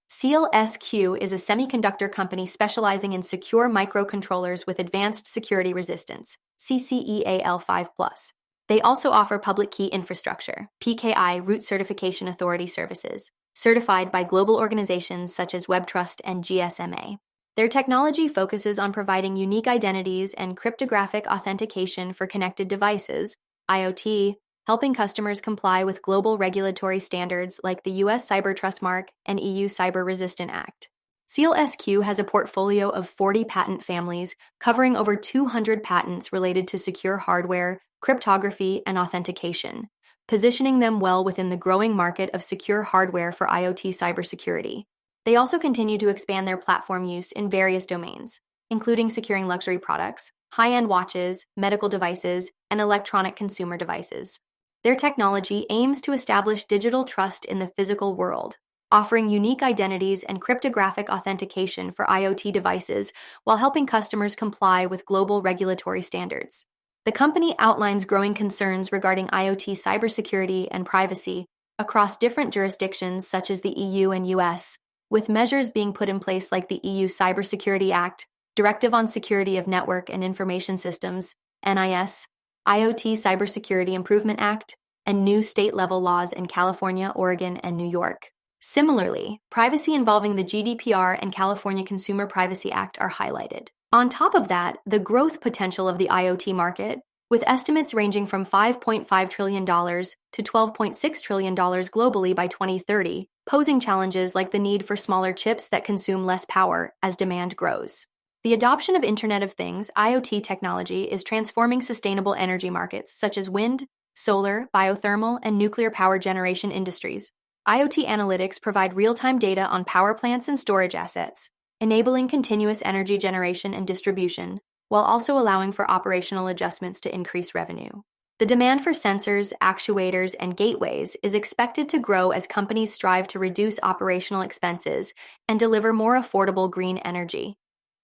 SEALSQ is a semiconductor company specializing in secure microcontrollers with advanced security resistance, CCEAL5+. They also offer public key infrastructure, PKI root certification authority services, certified by global organizations such as WebTrust and GSMA. Their technology focuses on providing unique identities and cryptographic authentication for connected devices, IoT, helping customers comply with global regulatory standards like the U.S. Cyber Trust Mark and EU Cyber Resistant Act. SEALSQ has a portfolio of 40 patent families covering over 200 patents related to secure hardware, cryptography, and authentication, positioning them well within the growing market of secure hardware for IoT cybersecurity. They also continue to expand their platform use in various domains, including securing luxury products, high-end watches, medical devices, and electronic consumer devices. Their technology aims to establish digital trust in the physical world, offering unique identities and cryptographic authentication for IoT devices while helping customers comply with global regulatory standards. The company outlines growing concerns regarding IoT cybersecurity and privacy across different jurisdictions such as the EU and US, with measures being put in place like the EU Cybersecurity Act, Directive on Security of Network and Information Systems, NIS, IoT Cybersecurity Improvement Act, and new state-level laws in California, Oregon, and New York. Similarly, privacy involving the GDPR and California Consumer Privacy Act are highlighted. On top of that, the growth potential of the IoT market, with estimates ranging from $5.5 trillion to $12.6 trillion globally by 2030, posing challenges like the need for smaller chips that consume less power as demand grows. The adoption of Internet of Things, IoT technology, is transforming sustainable energy markets such as wind, solar, biothermal, and nuclear power generation industries. IoT analytics provide real-time data on power plants and storage assets, enabling continuous energy generation and distribution, while also allowing for operational adjustments to increase revenue. The demand for sensors, actuators, and gateways is expected to grow as companies strive to reduce operational expenses and deliver more affordable green energy.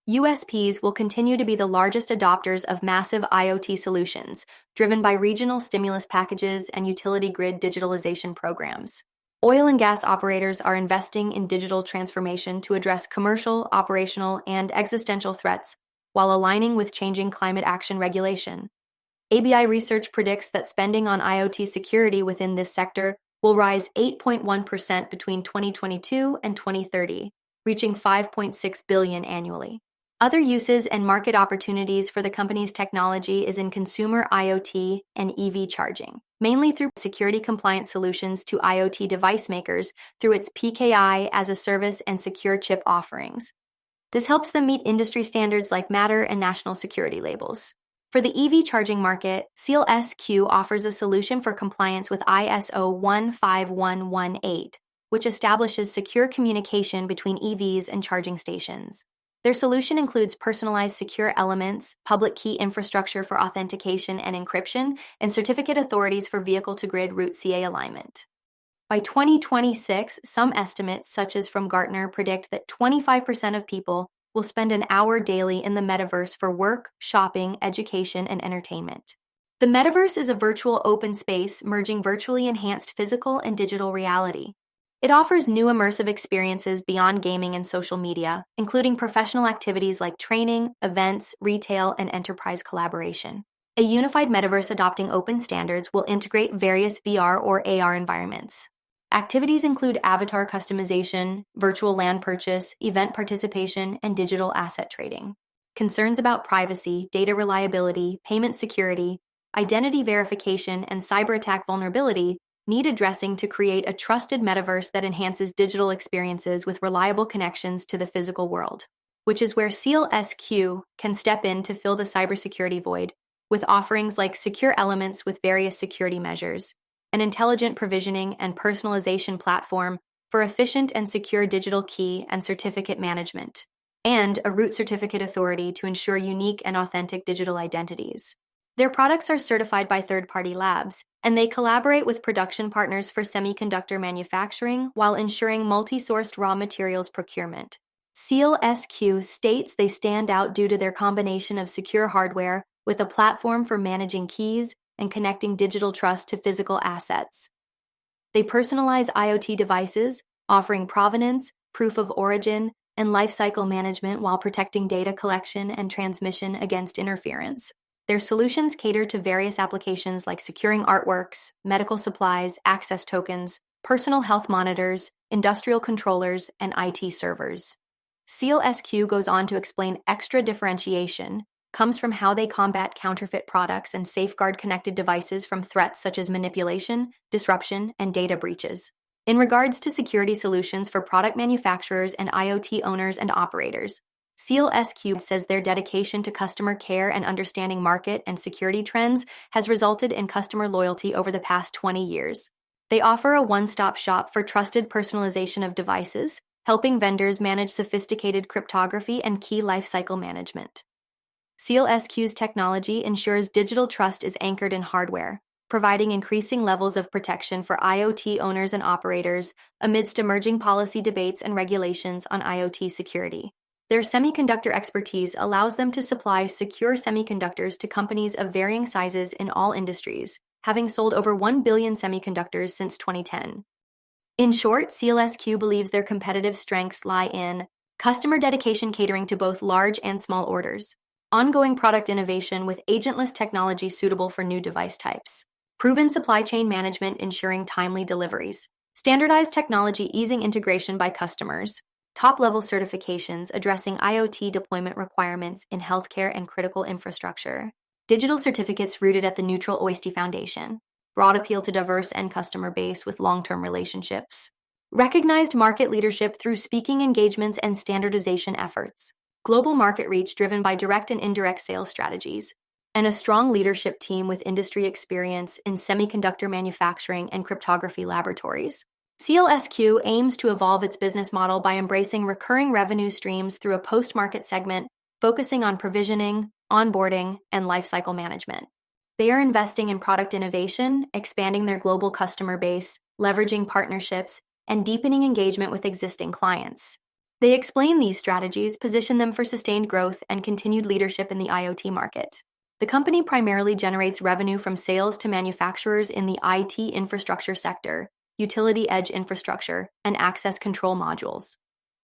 USPs will continue to be the largest adopters of massive IoT solutions, driven by regional stimulus packages and utility grid digitalization programs. Oil and gas operators are investing in digital transformation to address commercial, operational, and existential threats while aligning with changing climate action regulation. ABI research predicts that spending on IoT security within this sector will rise 8.1% between 2022 and 2030, reaching $5.6 billion annually. Other uses and market opportunities for the company's technology is in consumer IoT and EV charging, mainly through security compliance solutions to IoT device makers through its PKI as a service and secure chip offerings. This helps them meet industry standards like Matter and national security labels. For the EV charging market, SEALSQ offers a solution for compliance with ISO 15118, which establishes secure communication between EVs and charging stations. Their solution includes personalized secure elements, public key infrastructure for authentication and encryption, and certificate authorities for vehicle-to-grid root CA alignment. By 2026, some estimates, such as from Gartner, predict that 25% of people will spend an hour daily in the metaverse for work, shopping, education, and entertainment. The metaverse is a virtual open space merging virtually enhanced physical and digital reality. It offers new immersive experiences beyond gaming and social media, including professional activities like training, events, retail, and enterprise collaboration. A unified metaverse adopting open standards will integrate various VR or AR environments. Activities include avatar customization, virtual land purchase, event participation, and digital asset trading. Concerns about privacy, data reliability, payment security, identity verification, and cyber attack vulnerability need addressing to create a trusted metaverse that enhances digital experiences with reliable connections to the physical world, which is where SEALSQ can step in to fill the cybersecurity void with offerings like secure elements with various security measures, an intelligent provisioning and personalization platform for efficient and secure digital key and certificate management, and a root certificate authority to ensure unique and authentic digital identities. Their products are certified by third-party labs, and they collaborate with production partners for semiconductor manufacturing while ensuring multi-sourced raw materials procurement. SEALSQ states they stand out due to their combination of secure hardware with a platform for managing keys and connecting digital trust to physical assets. They personalize IoT devices, offering provenance, proof of origin, and lifecycle management while protecting data collection and transmission against interference. Their solutions cater to various applications like securing artworks, medical supplies, access tokens, personal health monitors, industrial controllers, and IT servers. SEALSQ goes on to explain extra differentiation comes from how they combat counterfeit products and safeguard connected devices from threats such as manipulation, disruption, and data breaches. In regards to security solutions for product manufacturers and IoT owners and operators, SEALSQ says their dedication to customer care and understanding market and security trends has resulted in customer loyalty over the past 20 years. They offer a one-stop shop for trusted personalization of devices, helping vendors manage sophisticated cryptography and key lifecycle management. SEALSQ's technology ensures digital trust is anchored in hardware, providing increasing levels of protection for IoT owners and operators amidst emerging policy debates and regulations on IoT security. Their semiconductor expertise allows them to supply secure semiconductors to companies of varying sizes in all industries, having sold over 1 billion semiconductors since 2010. In short, SEALSQ believes their competitive strengths lie in customer dedication catering to both large and small orders, ongoing product innovation with agentless technology suitable for new device types, proven supply chain management ensuring timely deliveries, standardized technology easing integration by customers, top-level certifications addressing IoT deployment requirements in healthcare and critical infrastructure, digital certificates rooted at the neutral OIST Foundation, broad appeal to diverse end customer base with long-term relationships, recognized market leadership through speaking engagements and standardization efforts, global market reach driven by direct and indirect sales strategies, and a strong leadership team with industry experience in semiconductor manufacturing and cryptography laboratories. SEALSQ aims to evolve its business model by embracing recurring revenue streams through a post-market segment focusing on provisioning, onboarding, and lifecycle management. They are investing in product innovation, expanding their global customer base, leveraging partnerships, and deepening engagement with existing clients. They explain these strategies position them for sustained growth and continued leadership in the IoT market. The company primarily generates revenue from sales to manufacturers in the IT infrastructure sector, utility edge infrastructure, and access control modules.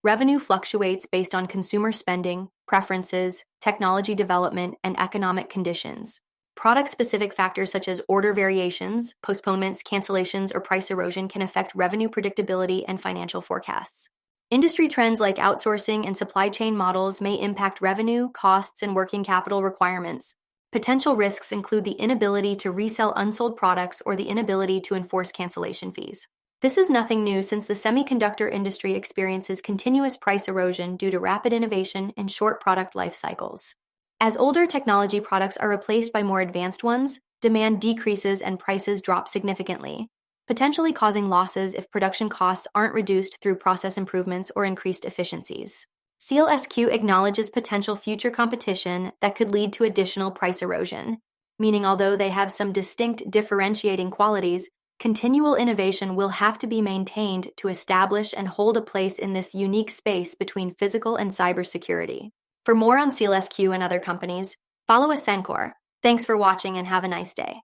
Revenue fluctuates based on consumer spending, preferences, technology development, and economic conditions. Product-specific factors such as order variations, postponements, cancellations, or price erosion can affect revenue predictability and financial forecasts. Industry trends like outsourcing and supply chain models may impact revenue, costs, and working capital requirements. Potential risks include the inability to resell unsold products or the inability to enforce cancellation fees. This is nothing new since the semiconductor industry experiences continuous price erosion due to rapid innovation and short product life cycles. As older technology products are replaced by more advanced ones, demand decreases and prices drop significantly, potentially causing losses if production costs aren't reduced through process improvements or increased efficiencies. SEALSQ acknowledges potential future competition that could lead to additional price erosion, meaning although they have some distinct differentiating qualities, continual innovation will have to be maintained to establish and hold a place in this unique space between physical and cybersecurity. For more on SEALSQ and other companies, follow Ascencore. Thanks for watching and have a nice day.